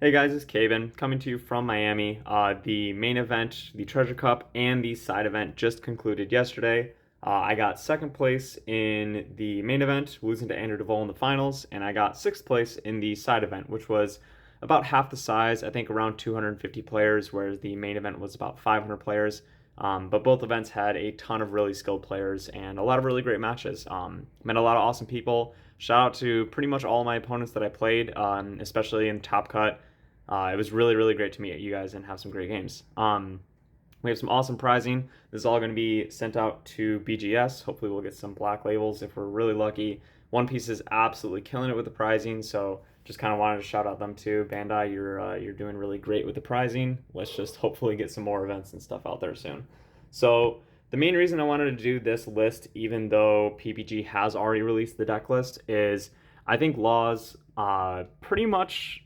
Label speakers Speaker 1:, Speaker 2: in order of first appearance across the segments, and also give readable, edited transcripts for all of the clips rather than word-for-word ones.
Speaker 1: Hey guys, it's Caban coming to you from Miami. The main event, the Treasure Cup, and the side event just concluded yesterday. I got second place in the main event, losing to Andrew DeVol in the finals, and I got sixth place in the side event, which was about half the size, I think around 250 players, whereas the main event was about 500 players. But both events had a ton of really skilled players and a lot of really great matches. Met a lot of awesome people. Shout out to pretty much all my opponents that I played, especially in Top Cut. It was really, really great to meet you guys and have some great games. We have some awesome prizing. This is all going to be sent out to BGS. Hopefully, we'll get some black labels if we're really lucky. One Piece is absolutely killing it with the prizing, so just kind of wanted to shout out them too. Bandai, you're doing really great with the prizing. Let's just hopefully get some more events and stuff out there soon. So the main reason I wanted to do this list, even though PPG has already released the deck list, is I think Laws pretty much,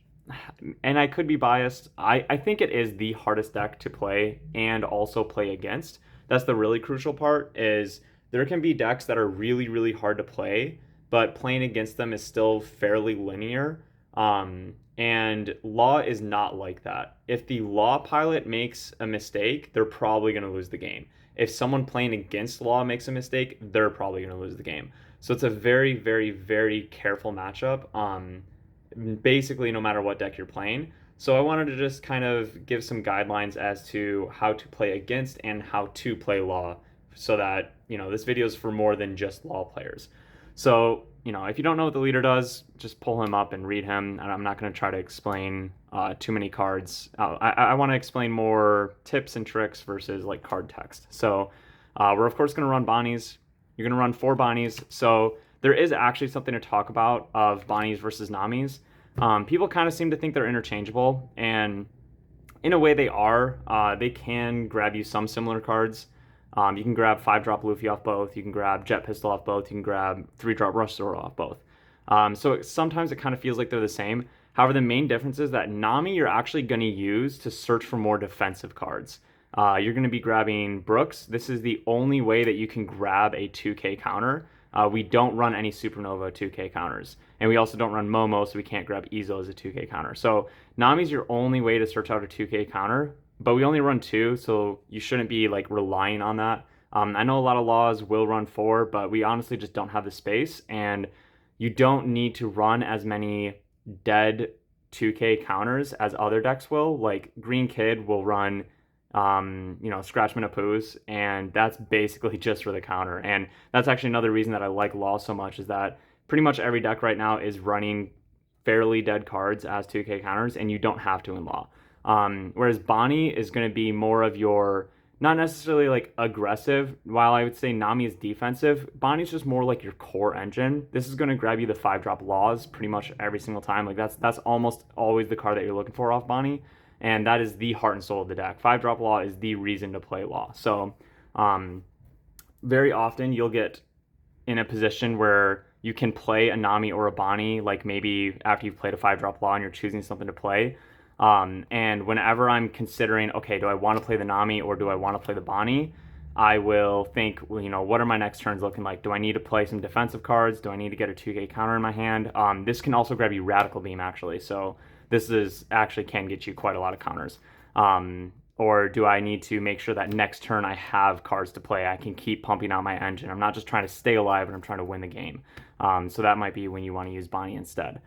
Speaker 1: and I could be biased, I think it is the hardest deck to play and also play against. That's the really crucial part, is there can be decks that are really, really hard to play, but playing against them is still fairly linear. And Law is not like that. If the Law pilot makes a mistake, they're probably going to lose the game. If someone playing against Law makes a mistake, they're probably going to lose the game. So it's a very, very, very careful matchup. Basically no matter what deck you're playing. So I wanted to just kind of give some guidelines as to how to play against and how to play Law, so that, this video is for more than just Law players. So, if you don't know what the leader does, just pull him up and read him. And I'm not going to try to explain too many cards. I want to explain more tips and tricks versus like card text. So we're of course going to run Bonnies. You're going to run 4 Bonnies. So there is actually something to talk about of Bonnies versus Namis. People kind of seem to think they're interchangeable, and in a way they are. They can grab you some similar cards. You can grab 5-drop Luffy off both. You can grab Jet Pistol off both. You can grab 3-drop Rush Zoro off both. Sometimes it kind of feels like they're the same. However, the main difference is that Nami you're actually going to use to search for more defensive cards. You're going to be grabbing Brooks. This is the only way that you can grab a 2K counter. We don't run any Supernova 2K counters. And we also don't run Momo, so we can't grab Izou as a 2K counter. So Nami's your only way to search out a 2K counter, but we only run 2, so you shouldn't be like relying on that. I know a lot of laws will run 4, but we honestly just don't have the space, and you don't need to run as many dead 2K counters as other decks will. Like Green Kid will run Scratch Manapoos, and that's basically just for the counter. And that's actually another reason that I like Law so much, is that pretty much every deck right now is running fairly dead cards as 2K counters, and you don't have to in Law. Whereas Bonney is going to be more of your, not necessarily like aggressive, while I would say Nami is defensive, Bonnie's just more like your core engine. This is going to grab you the 5-drop Laws pretty much every single time. Like that's almost always the card that you're looking for off Bonney. And that is the heart and soul of the deck. 5-drop Law is the reason to play Law. So very often you'll get in a position where you can play a Nami or a Bonney, like maybe after you've played a 5-drop Law and you're choosing something to play. And whenever I'm considering, okay, do I want to play the Nami or do I want to play the Bonney, I will think, what are my next turns looking like? Do I need to play some defensive cards? Do I need to get a 2K counter in my hand? This can also grab you Radical Beam, actually. So this is actually can get you quite a lot of counters. Or do I need to make sure that next turn I have cards to play? I can keep pumping out my engine. I'm not just trying to stay alive, but I'm trying to win the game. So that might be when you want to use Bonney instead.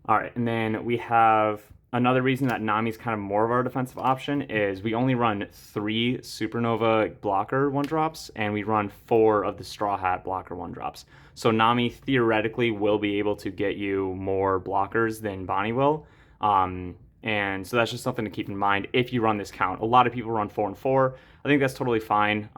Speaker 1: All right, and then we have another reason that Nami's kind of more of our defensive option is we only run 3 Supernova blocker 1-drops, and we run 4 of the Straw Hat blocker 1-drops. So Nami theoretically will be able to get you more blockers than Bonney will. And so that's just something to keep in mind if you run this count. A lot of people run 4 and 4. I think that's totally fine.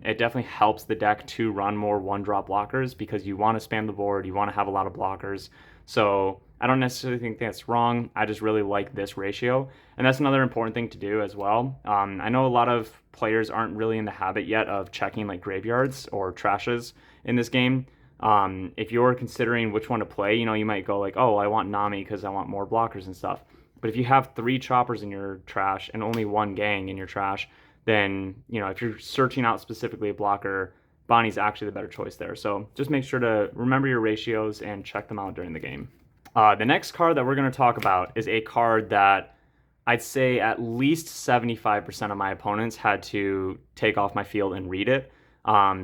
Speaker 1: It definitely helps the deck to run more 1-drop blockers because you want to spam the board, you want to have a lot of blockers. So I don't necessarily think that's wrong. I just really like this ratio. And that's another important thing to do as well. I know a lot of players aren't really in the habit yet of checking like graveyards or trashes in this game. If you're considering which one to play, you might go like, oh, I want Nami because I want more blockers and stuff. But if you have 3 choppers in your trash and only 1 gang in your trash, then, if you're searching out specifically a blocker, Bonnie's actually the better choice there. So just make sure to remember your ratios and check them out during the game. The next card that we're going to talk about is a card that I'd say at least 75% of my opponents had to take off my field and read it.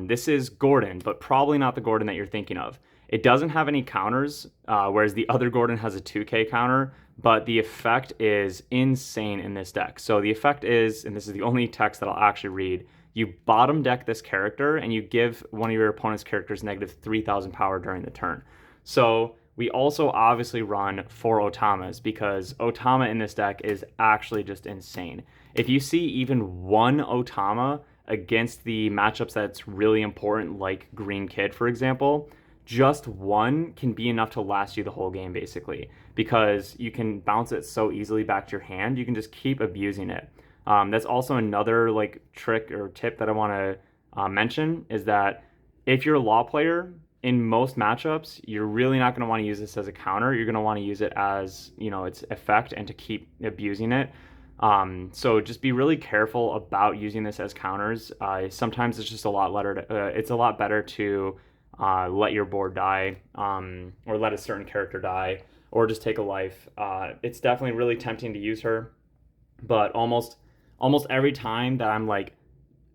Speaker 1: This is Gordon, but probably not the Gordon that you're thinking of. It doesn't have any counters, whereas the other Gordon has a 2k counter, but the effect is insane in this deck. So the effect is, and this is the only text that I'll actually read, you bottom deck this character and you give one of your opponent's characters negative 3,000 power during the turn. So we also obviously run 4 Otamas because Otama in this deck is actually just insane. If you see even one Otama against the matchups that's really important, like Green Kid, for example, just one can be enough to last you the whole game, basically, because you can bounce it so easily back to your hand. You can just keep abusing it. That's also another like trick or tip that I want to mention is that if you're a Law player, in most matchups, you're really not going to want to use this as a counter. You're going to want to use it as, its effect and to keep abusing it. So just be really careful about using this as counters. Sometimes it's just a lot better to let your board die, or let a certain character die, or just take a life. It's definitely really tempting to use her, but almost every time that I'm like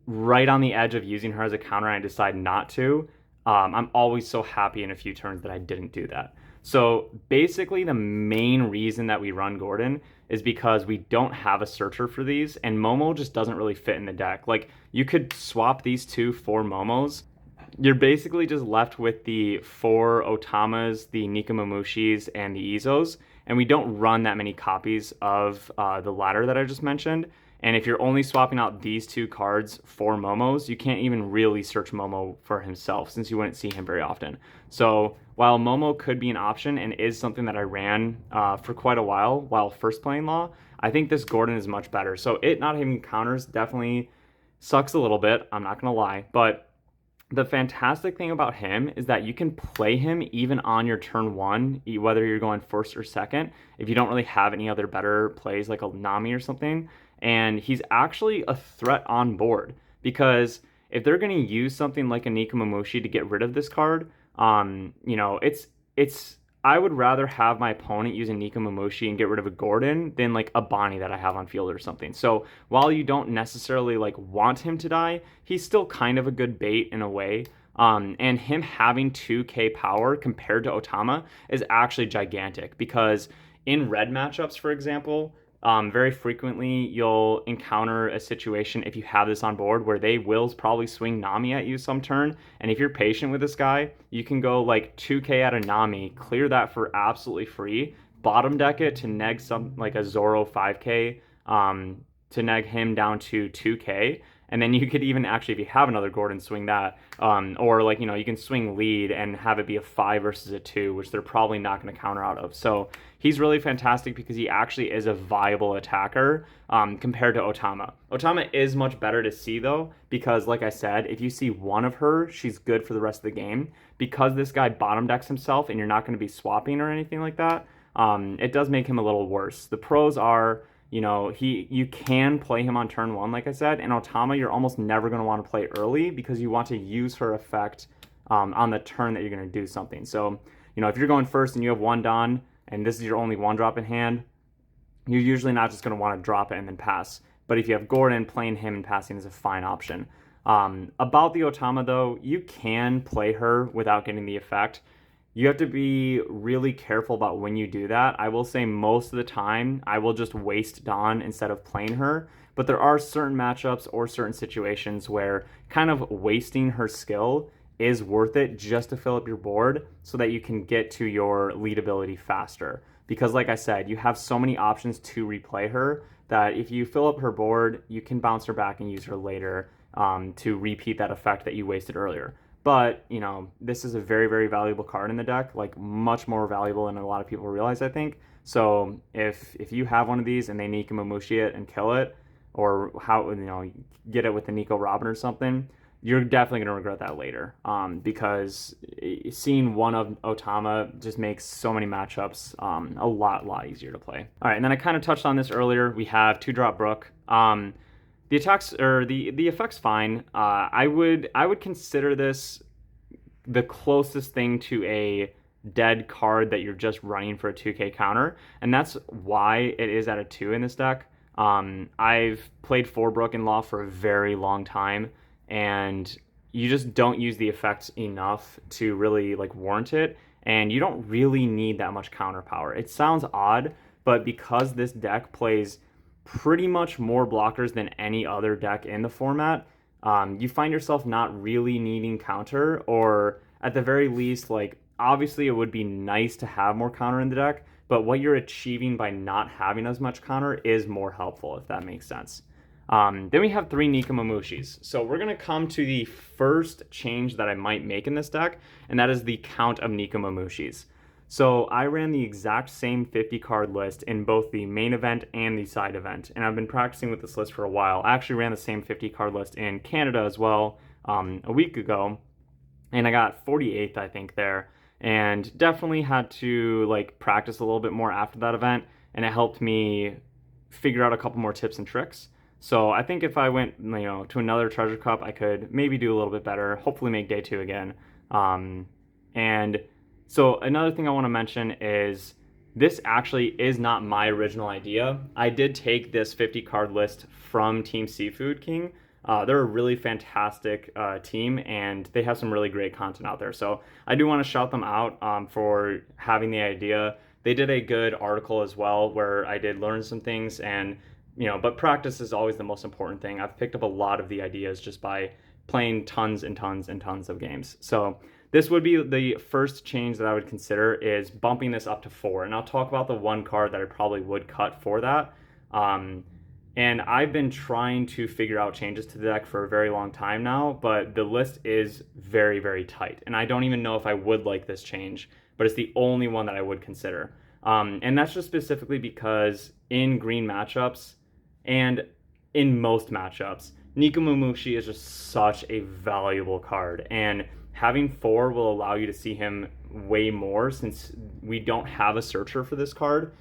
Speaker 1: right on the edge of using her as a counter and I decide not to, I'm always so happy in a few turns that I didn't do that. So basically the main reason that we run Gordon is because we don't have a searcher for these, and Momo just doesn't really fit in the deck. Like, you could swap these two for Momos. You're basically just left with the 4 Otamas, the Nekomamushis, and the Izous, and we don't run that many copies of the latter that I just mentioned. And if you're only swapping out these 2 cards for Momos, you can't even really search Momo for himself since you wouldn't see him very often. So while Momo could be an option and is something that I ran for quite a while first playing Law, I think this Gordon is much better. So it not having counters definitely sucks a little bit, I'm not going to lie. But the fantastic thing about him is that you can play him even on your turn 1, whether you're going first or second, if you don't really have any other better plays like a Nami or something. And he's actually a threat on board because if they're going to use something like a Nekomamushi to get rid of this card, it's I would rather have my opponent use a Nekomamushi and get rid of a Gordon than like a Bonney that I have on field or something. So while you don't necessarily like want him to die, he's still kind of a good bait in a way. And him having 2k power compared to Otama is actually gigantic because in red matchups, for example, very frequently you'll encounter a situation if you have this on board where they will probably swing Nami at you some turn, and if you're patient with this guy, you can go like 2k at a Nami, clear that for absolutely free, bottom deck it to neg some like a Zoro 5k, to neg him down to 2k, and then you could even actually, if you have another Gordon, swing that, or like, you can swing lead and have it be a 5 versus a 2, which they're probably not going to counter out of. So he's really fantastic because he actually is a viable attacker compared to Otama. Otama is much better to see though, because like I said, if you see one of her, she's good for the rest of the game. Because this guy bottom decks himself and you're not going to be swapping or anything like that, it does make him a little worse. The pros are, you can play him on turn 1, like I said, and Otama you're almost never going to want to play early because you want to use her effect on the turn that you're going to do something. So, if you're going first and you have 1 Don, and this is your only 1 drop in hand, you're usually not just going to want to drop it and then pass. But if you have Gordon, playing him and passing is a fine option. About the Otama, though, you can play her without getting the effect. You have to be really careful about when you do that. I will say most of the time, I will just waste Dawn instead of playing her. But there are certain matchups or certain situations where kind of wasting her skill is worth it just to fill up your board so that you can get to your lead ability faster. Because like I said, you have so many options to replay her that if you fill up her board, you can bounce her back and use her later to repeat that effect that you wasted earlier. But, this is a very, very valuable card in the deck, like much more valuable than a lot of people realize, I think. So if you have one of these and they Nekomamushi it and kill it, or get it with the Nico Robin or something, you're definitely going to regret that later. Because seeing one of Otama just makes so many matchups a lot easier to play. All right, and then I kind of touched on this earlier. We have 2-drop Brook. The attacks or the effect's fine. I would consider this the closest thing to a dead card that you're just running for a 2k counter, and that's why it is at a 2 in this deck. I've played 4 Brook and Law for a very long time, and you just don't use the effects enough to really like warrant it, and you don't really need that much counter power. It sounds odd, but because this deck plays pretty much more blockers than any other deck in the format, you find yourself not really needing counter, or at the very least, like, obviously it would be nice to have more counter in the deck, but what you're achieving by not having as much counter is more helpful, if that makes sense. Then we have 3 Nekomamushis. So we're going to come to the first change that I might make in this deck, and that is the count of Nekomamushis. So I ran the exact same 50 card list in both the main event and the side event, and I've been practicing with this list for a while. I actually ran the same 50 card list in Canada as well a week ago, and I got 48th, I think, there, and definitely had to like practice a little bit more after that event, and it helped me figure out a couple more tips and tricks. So I think if I went, to another Treasure Cup, I could maybe do a little bit better, hopefully make day 2 again. And so another thing I want to mention is this actually is not my original idea. I did take this 50 card list from Team Seafood King. They're a really fantastic team, and they have some really great content out there. So I do want to shout them out for having the idea. They did a good article as well where I did learn some things, and but practice is always the most important thing. I've picked up a lot of the ideas just by playing tons and tons and tons of games. So this would be the first change that I would consider, is bumping this up to 4. And I'll talk about the one card that I probably would cut for that. And I've been trying to figure out changes to the deck for a very long time now, but the list is very, very tight. And I don't even know if I would like this change, but it's the only one that I would consider. And that's just specifically because in green matchups, and in most matchups, Nekomamushi is just such a valuable card, and having 4 will allow you to see him way more, since we don't have a searcher for this card.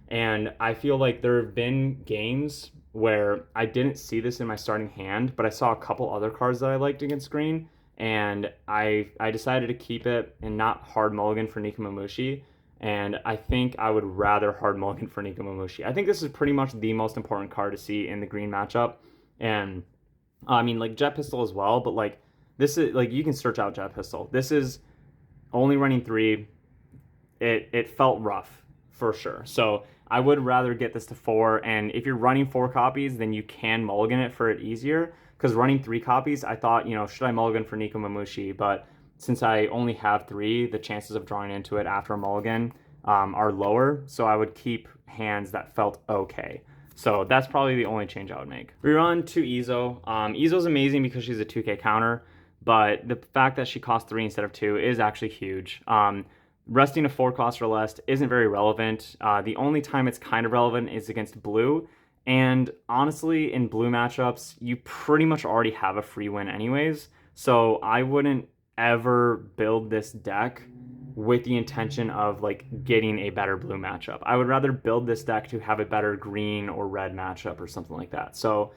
Speaker 1: And I feel like there have been games where I didn't see this in my starting hand, but I saw a couple other cards that I liked against green, and I decided to keep it and not hard mulligan for Nekomamushi. And I think I would rather hard mulligan for Nekomamushi. I think this is pretty much the most important card to see in the green matchup. And I mean, like, Jet Pistol as well, but like, this is like, you can search out Jet Pistol. This is only running 3. It felt rough for sure. So I would rather get this to 4. And if you're running 4 copies, then you can mulligan it for it easier. Because running 3 copies, I thought, should I mulligan for Nekomamushi? But since I only have 3, the chances of drawing into it after a mulligan are lower, so I would keep hands that felt okay. So that's probably the only change I would make. We run to Izou. Izou's amazing because she's a 2k counter, but the fact that she costs 3 instead of 2 is actually huge. Resting a 4 cost or less isn't very relevant. The only time it's kind of relevant is against blue, and honestly, in blue matchups, you pretty much already have a free win anyways, so I wouldn't ever build this deck with the intention of like getting a better blue matchup. I would rather build this deck to have a better green or red matchup or something like that. So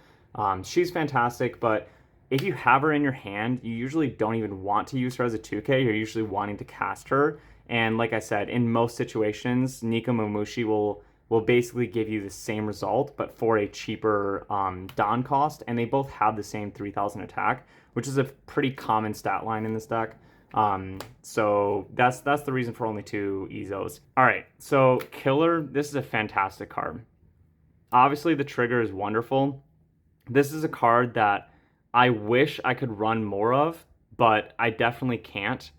Speaker 1: she's fantastic, but if you have her in your hand, you usually don't even want to use her as a 2k. You're usually wanting to cast her. And like I said, in most situations, Nekomamushi will basically give you the same result, but for a cheaper Dawn cost, and they both have the same 3000 attack, which is a pretty common stat line in this deck. So that's the reason for only 2 Izous. All right, so Killer, this is a fantastic card. Obviously, the trigger is wonderful. This is a card that I wish I could run more of, but I definitely can't.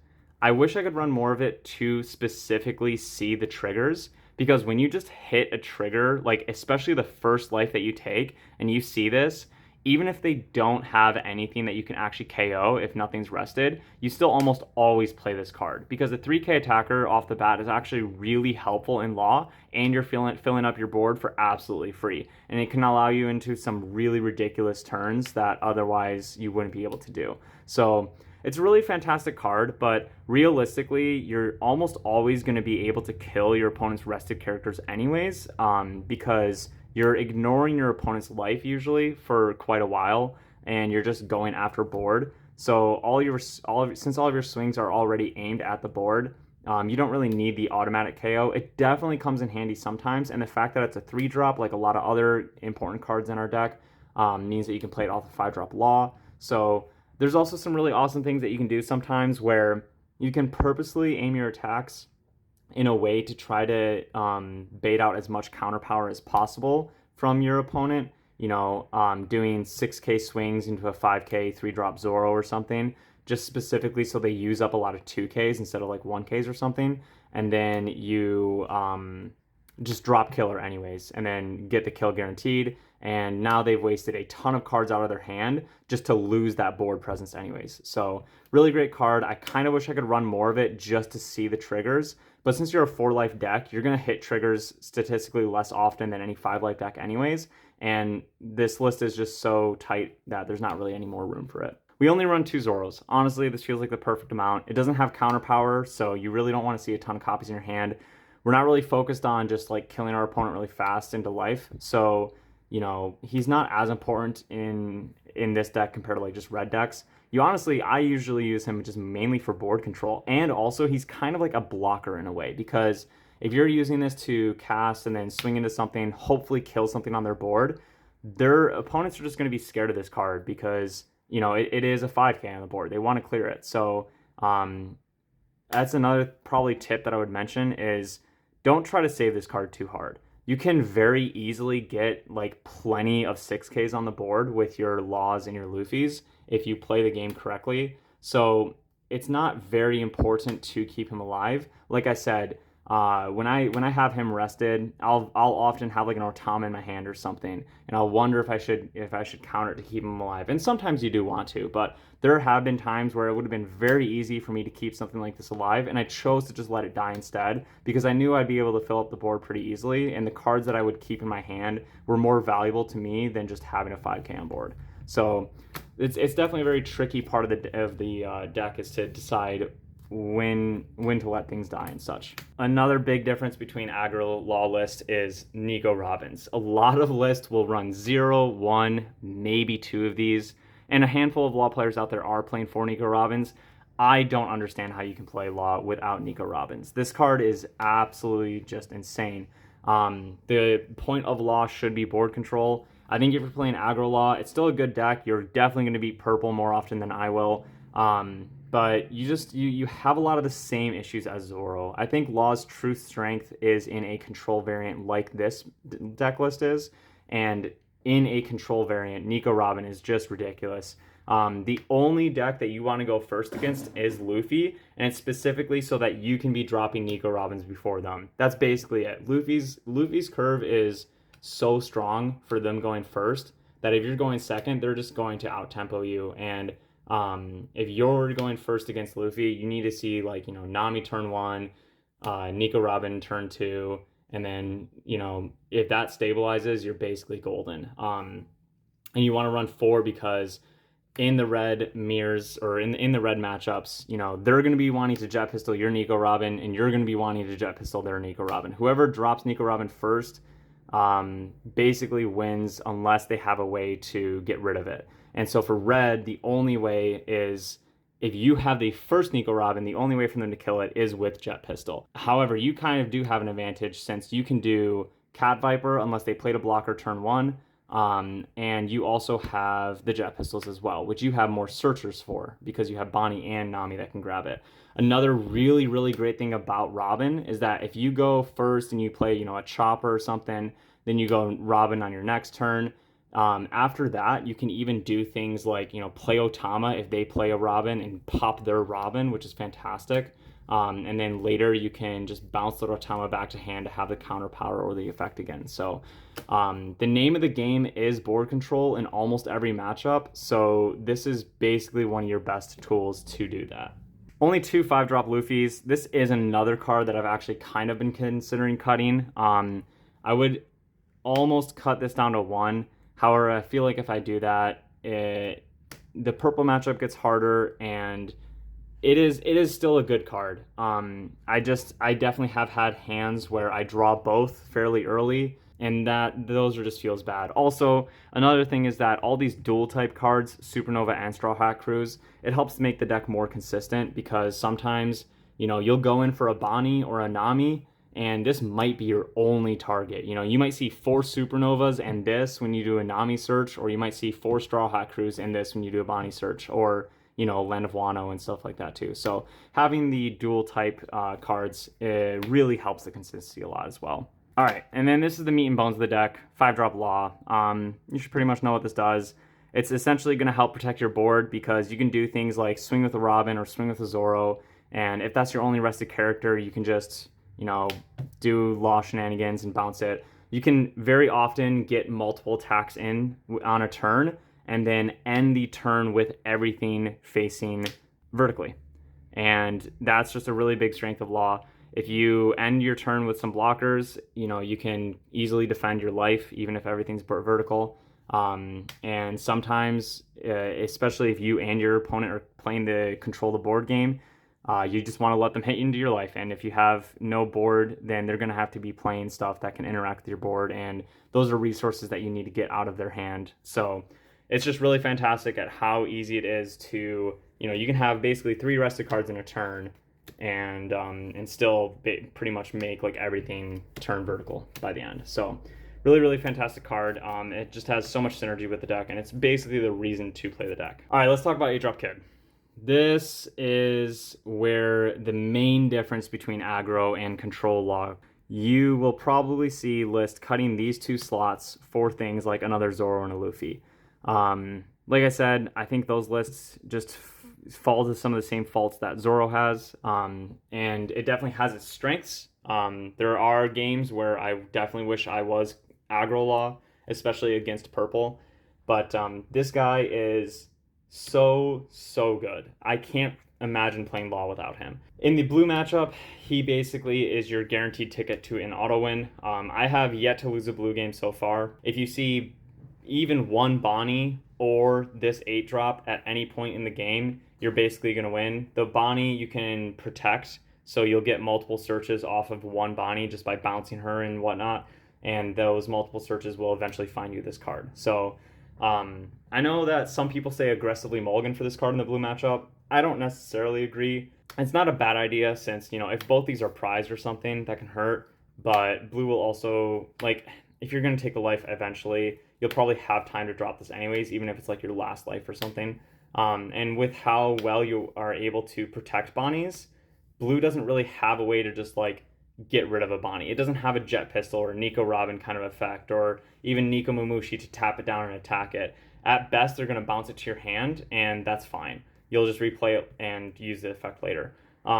Speaker 1: I wish I could run more of it to specifically see the triggers, because when you just hit a trigger, like especially the first life that you take, and you see this, even if they don't have anything that you can actually KO if nothing's rested, you still almost always play this card, because the 3k attacker off the bat is actually really helpful in Law, and you're filling up your board for absolutely free, and it can allow you into some really ridiculous turns that otherwise you wouldn't be able to do. So it's a really fantastic card, but realistically, you're almost always going to be able to kill your opponent's rested characters anyways, because you're ignoring your opponent's life usually for quite a while, and you're just going after board. So since all of your swings are already aimed at the board, You don't really need the automatic KO. It definitely comes in handy sometimes, and the fact that it's a 3-drop, like a lot of other important cards in our deck, means that you can play it off the 5-drop Law. So there's also some really awesome things that you can do sometimes where you can purposely aim your attacks in a way to try to bait out as much counter power as possible from your opponent. Doing 6K swings into a 5K 3-drop Zoro or something, just specifically so they use up a lot of 2Ks instead of like 1Ks or something. And then you just drop killer anyways, and then get the kill guaranteed. And now they've wasted a ton of cards out of their hand just to lose that board presence anyways. So really great card. I kind of wish I could run more of it just to see the triggers. But since you're a 4-life deck, you're going to hit triggers statistically less often than any 5-life deck anyways. And this list is just so tight that there's not really any more room for it. We only run 2 Zoros. Honestly, this feels like the perfect amount. It doesn't have counter power, so you really don't want to see a ton of copies in your hand. We're not really focused on just like killing our opponent really fast into life. So, he's not as important in this deck compared to like just red decks. I usually use him just mainly for board control. And also he's kind of like a blocker in a way, because if you're using this to cast and then swing into something, hopefully kill something on their board, their opponents are just going to be scared of this card because, it is a 5K on the board. They want to clear it. So that's another probably tip that I would mention is don't try to save this card too hard. You can very easily get like plenty of 6Ks on the board with your Laws and your Luffys if you play the game correctly. So it's not very important to keep him alive. Like I said, when I have him rested, I'll often have like an Otama in my hand or something, and I'll wonder if I should counter it to keep him alive. And sometimes you do want to, but there have been times where it would have been very easy for me to keep something like this alive, and I chose to just let it die instead because I knew I'd be able to fill up the board pretty easily, and the cards that I would keep in my hand were more valuable to me than just having a 5K on board. So it's definitely a very tricky part of the deck is to decide when to let things die and such. Another big difference between aggro Law list is Nico Robins. A lot of lists will run 0, 1, maybe 2 of these, and a handful of Law players out there are playing 4 Nico Robins. I don't understand how you can play Law without Nico Robins. This card is absolutely just insane. The point of Law should be board control. I think if you're playing aggro Law, it's still a good deck. You're definitely going to beat purple more often than I will. But you have a lot of the same issues as Zoro. I think Law's true strength is in a control variant like this deck list is, and in a control variant, Nico Robin is just ridiculous. The only deck that you want to go first against is Luffy, and it's specifically so that you can be dropping Nico Robins before them. That's basically it. Luffy's curve is so strong for them going first that if you're going second, they're just going to out-tempo you, and if you're going first against Luffy, you need to see like, Nami turn 1, Nico Robin turn 2, and then, if that stabilizes, you're basically golden. And you want to run 4 because in the red mirrors or in the red matchups, they're going to be wanting to jet pistol your Nico Robin, and you're going to be wanting to jet pistol their Nico Robin. Whoever drops Nico Robin first basically wins unless they have a way to get rid of it. And so for red, the only way is if you have the first Nico Robin, the only way for them to kill it is with Jet Pistol. However, you kind of do have an advantage since you can do Cat Viper unless they played a blocker turn 1. And you also have the Jet Pistols as well, which you have more searchers for because you have Bonney and Nami that can grab it. Another really, really great thing about Robin is that if you go first and you play, a chopper or something, then you go Robin on your next turn. After that, you can even do things like, play Otama if they play a Robin and pop their Robin, which is fantastic. And then later you can just bounce the Otama back to hand to have the counter power or the effect again. So the name of the game is board control in almost every matchup. So this is basically one of your best tools to do that. Only 2 5-drop Luffys. This is another card that I've actually kind of been considering cutting. I would almost cut this down to 1. However, I feel like if I do that, the purple matchup gets harder, and it is still a good card. I definitely have had hands where I draw both fairly early, and those are just feels bad. Also, another thing is that all these dual type cards, Supernova and Straw Hat Cruise, it helps make the deck more consistent because sometimes you'll go in for a Bonney or a Nami, and this might be your only target. You might see 4 Supernovas and this when you do a Nami search, or you might see 4 Straw Hat Crews and this when you do a Bonney search, or Land of Wano and stuff like that too. So having the dual type cards really helps the consistency a lot as well. All right, and then this is the meat and bones of the deck, 5-drop Law. You should pretty much know what this does. It's essentially going to help protect your board because you can do things like swing with a Robin or swing with a Zoro, and if that's your only rested character, you can just, do Law shenanigans and bounce it. You can very often get multiple attacks in on a turn, and then end the turn with everything facing vertically. And that's just a really big strength of Law. If you end your turn with some blockers, you can easily defend your life, even if everything's vertical. And sometimes, especially if you and your opponent are playing the control the board game, you just want to let them hit into your life. And if you have no board, then they're going to have to be playing stuff that can interact with your board. And those are resources that you need to get out of their hand. So it's just really fantastic at how easy it is to, you can have basically 3 rested cards in a turn and still pretty much make like everything turn vertical by the end. So really, really fantastic card. It just has so much synergy with the deck, and it's basically the reason to play the deck. All right, let's talk about 8-drop Kid. This is where the main difference between aggro and control Law. You will probably see lists cutting these 2 slots for things like another Zoro and a Luffy. Like I said, I think those lists just fall to some of the same faults that Zoro has, and it definitely has its strengths. There are games where I definitely wish I was aggro Law, especially against purple, but this guy is so good. I can't imagine playing Law without him. In the blue matchup, he basically is your guaranteed ticket to an auto win. I have yet to lose a blue game so far. If you see even one Bonney or this 8-drop at any point in the game, you're basically going to win. The Bonney you can protect, so you'll get multiple searches off of one Bonney just by bouncing her and whatnot, and those multiple searches will eventually find you this card. So I know that some people say aggressively mulligan for this card in the blue matchup. I don't necessarily agree. It's not a bad idea since, if both these are prized or something, that can hurt, but blue will also, like, if you're going to take a life eventually, you'll probably have time to drop this anyways, even if it's like your last life or something. And with how well you are able to protect Bonnies, blue doesn't really have a way to just like get rid of a Bonney. It doesn't have a jet pistol or Nico Robin kind of effect, or even Nekomamushi to tap it down and attack it. At best, they're going to bounce it to your hand, and that's fine. You'll just replay it and use the effect later.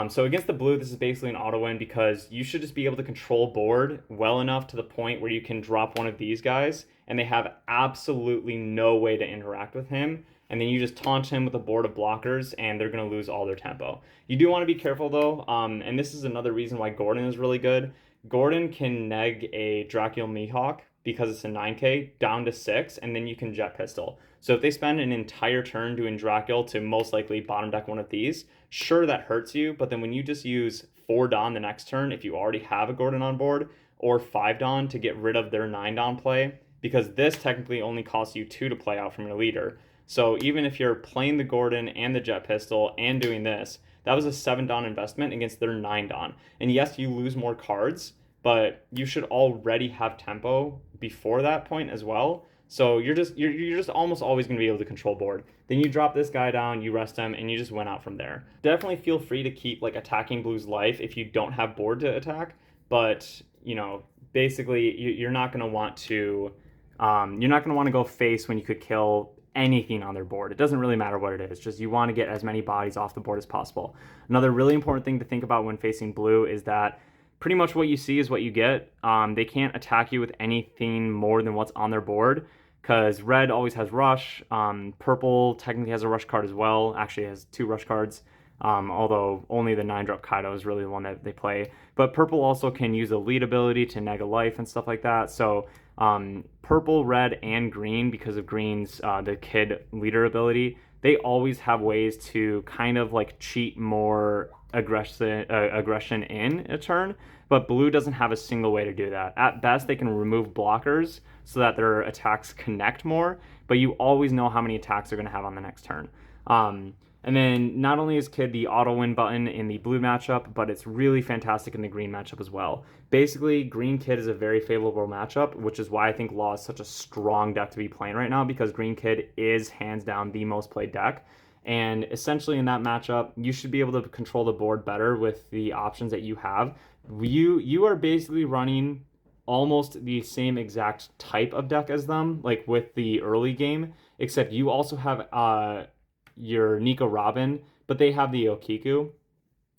Speaker 1: So against the blue, this is basically an auto win because you should just be able to control board well enough to the point where you can drop one of these guys and they have absolutely no way to interact with him. And then you just taunt him with a board of blockers and they're going to lose all their tempo. You do want to be careful though, and this is another reason why Gordon is really good. Gordon can neg a Dracula Mihawk because it's a 9k down to 6, and then you can jet pistol. So if they spend an entire turn doing Dracula to most likely bottom deck one of these, sure, that hurts you, but then when you just use 4 Dawn the next turn, if you already have a Gordon on board, or 5 Dawn to get rid of their 9 Dawn play, because this technically only costs you 2 to play out from your leader. So even if you're playing the Gordon and the jet pistol and doing this, that was a 7 Dawn investment against their 9 Dawn. And yes, you lose more cards, but you should already have tempo before that point as well. So you're just almost always going to be able to control board. Then you drop this guy down, you rest him, and you just went out from there. Definitely feel free to keep like attacking blue's life if you don't have board to attack, but basically you're not going to want to go face when you could kill anything on their board. It doesn't really matter what it is, just you want to get as many bodies off the board as possible. Another really important thing to think about when facing blue is that pretty much what you see is what you get. They can't attack you with anything more than what's on their board, because red always has rush. Purple technically has a rush card as well. Actually, it has 2 rush cards, although only the 9-drop Kaido is really the one that they play. But purple also can use a lead ability to neg a life and stuff like that. So purple, red, and green, because of green's the Kid leader ability, they always have ways to kind of like cheat more aggression in a turn, but blue doesn't have a single way to do that. At best, they can remove blockers so that their attacks connect more, but you always know how many attacks they're going to have on the next turn. And then not only is Kid the auto win button in the blue matchup, but it's really fantastic in the green matchup as well. Basically, Green Kid is a very favorable matchup, which is why I think Law is such a strong deck to be playing right now, because Green Kid is hands down the most played deck. And essentially in that matchup, you should be able to control the board better with the options that you have. You are basically running almost the same exact type of deck as them, like with the early game, except you also have your Nico Robin, but they have the Okiku.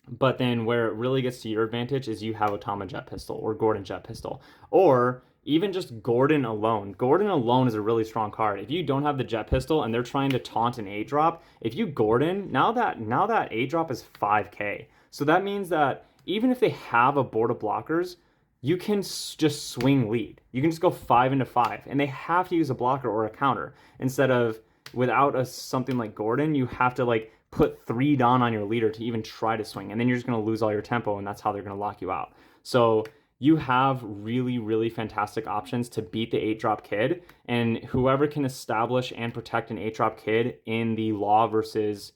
Speaker 1: But then where it really gets to your advantage is you have Otama Jet Pistol or Gordon Jet Pistol, or even just Gordon alone. Gordon alone is a really strong card. If you don't have the Jet Pistol and they're trying to taunt an 8-drop, if you Gordon, now that 8-drop is 5k. So that means that even if they have a board of blockers, you can just swing lead. You can just go 5 into 5, and they have to use a blocker or a counter instead of without something like Gordon, you have to like put 3 Dawn on your leader to even try to swing, and then you're just going to lose all your tempo, and that's how they're going to lock you out. So you have really, really fantastic options to beat the 8-drop Kid, and whoever can establish and protect an 8-drop Kid in the Law versus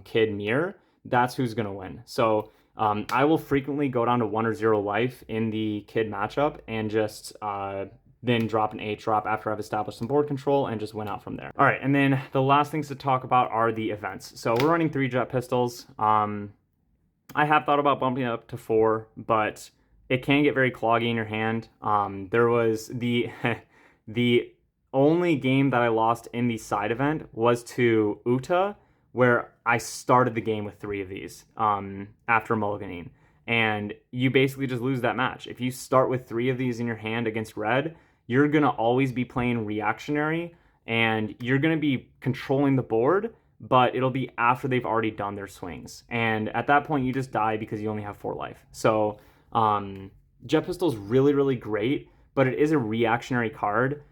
Speaker 1: Kid mirror, that's who's going to win. So I will frequently go down to 1 or 0 life in the Kid matchup and just then drop an 8-drop after I've established some board control and just win out from there. All right, and then the last things to talk about are the events. So we're running 3 Jet Pistols. I have thought about bumping it up to 4, but it can get very cloggy in your hand. There was the the only game that I lost in the side event was to Uta, where I started the game with 3 of these after mulliganing. And you basically just lose that match. If you start with 3 of these in your hand against red, you're going to always be playing reactionary, and you're going to be controlling the board, but it'll be after they've already done their swings. And at that point, you just die because you only have 4 life. So Jet Pistol is really, really great, but it is a reactionary card.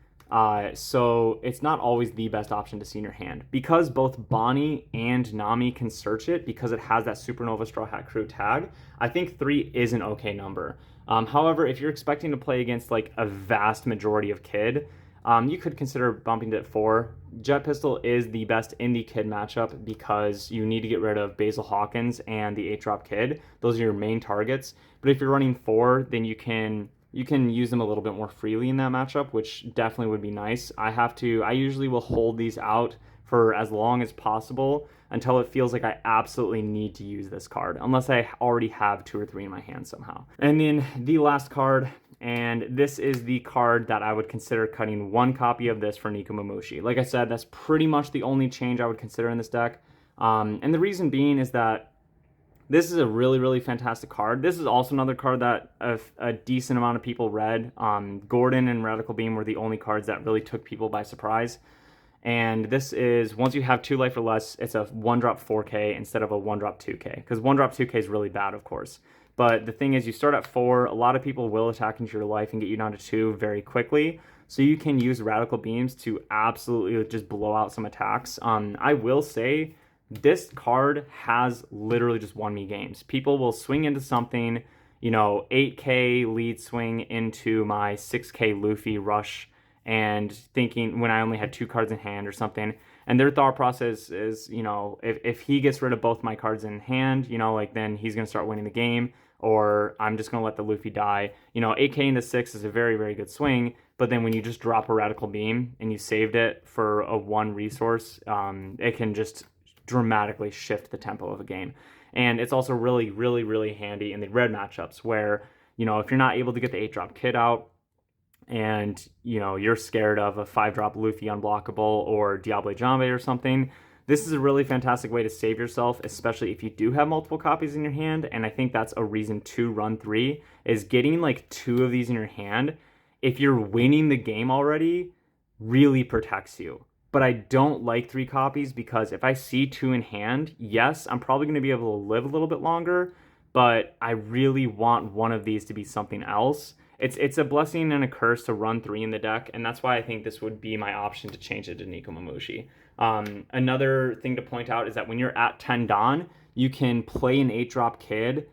Speaker 1: So it's not always the best option to see in your hand. Because both Bonney and Nami can search it, because it has that Supernova Straw Hat Crew tag, I think 3 is an okay number. However, if you're expecting to play against like a vast majority of Kid, you could consider bumping it at 4. Jet Pistol is the best in the Kid matchup because you need to get rid of Basil Hawkins and the 8-drop Kid. Those are your main targets. But if you're running 4, then you can use them a little bit more freely in that matchup, which definitely would be nice. I usually will hold these out for as long as possible until it feels like I absolutely need to use this card, unless I already have 2 or 3 in my hand somehow. And then the last card, and this is the card that I would consider cutting 1 copy of this for Nekomamushi. Like I said, that's pretty much the only change I would consider in this deck. And the reason being is that this is a really, really fantastic card. This is also another card that a decent amount of people read. Gordon and Radical Beam were the only cards that really took people by surprise. And this is, once you have 2 life or less, it's a 1-drop 4k instead of a 1-drop 2k. Because 1-drop 2k is really bad, of course. But the thing is, you start at 4, a lot of people will attack into your life and get you down to 2 very quickly. So you can use Radical Beams to absolutely just blow out some attacks. I will say, this card has literally just won me games. People will swing into something, 8k lead swing into my 6k Luffy rush, and thinking when I only had 2 cards in hand or something, and their thought process is, if he gets rid of both my cards in hand, then he's going to start winning the game, or I'm just going to let the Luffy die. 8k into 6 is a very, very good swing, but then when you just drop a Radical Beam and you saved it for a 1 resource, it can just dramatically shift the tempo of a game. And it's also really, really, really handy in the red matchups where, if you're not able to get the 8-drop Kid out, and you're scared of a 5-drop Luffy unblockable or Diable Jambe or something, this is a really fantastic way to save yourself, especially if you do have multiple copies in your hand. And I think that's a reason to run 3, is getting like 2 of these in your hand, if you're winning the game already, really protects you. But I don't like 3 copies, because if I see 2 in hand, yes, I'm probably going to be able to live a little bit longer, but I really want 1 of these to be something else. It's a blessing and a curse to run 3 in the deck, and that's why I think this would be my option to change it to Nekomamushi. Another thing to point out is that when you're at 10 Dawn, you can play an 8-drop Kid,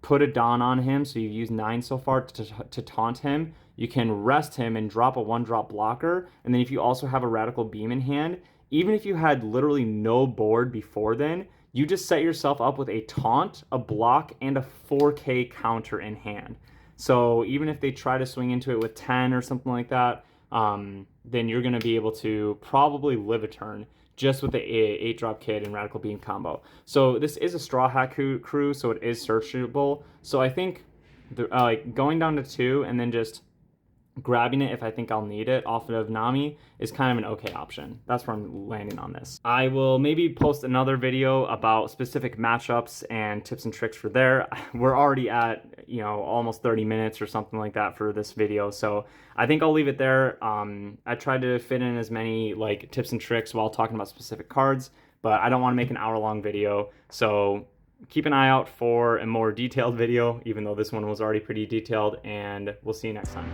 Speaker 1: put a Dawn on him, so you've used 9 so far to taunt him. You can rest him and drop a 1-drop blocker, and then if you also have a Radical Beam in hand, even if you had literally no board before then, you just set yourself up with a taunt, a block, and a 4K counter in hand. So even if they try to swing into it with 10 or something like that, then you're going to be able to probably live a turn just with the 8-drop Kid and Radical Beam combo. So this is a Straw Hat crew, so it is searchable. So I think like going down to 2 and then just grabbing it if I think I'll need it off of Nami is kind of an okay option. That's where I'm landing on this. I will maybe post another video about specific matchups and tips and tricks for there. We're already at, you know, almost 30 minutes or something like that for this video, so I think I'll leave it there. I tried to fit in as many like tips and tricks while talking about specific cards, but I don't want to make an hour-long video, so keep an eye out for a more detailed video, even though this one was already pretty detailed, and we'll see you next time.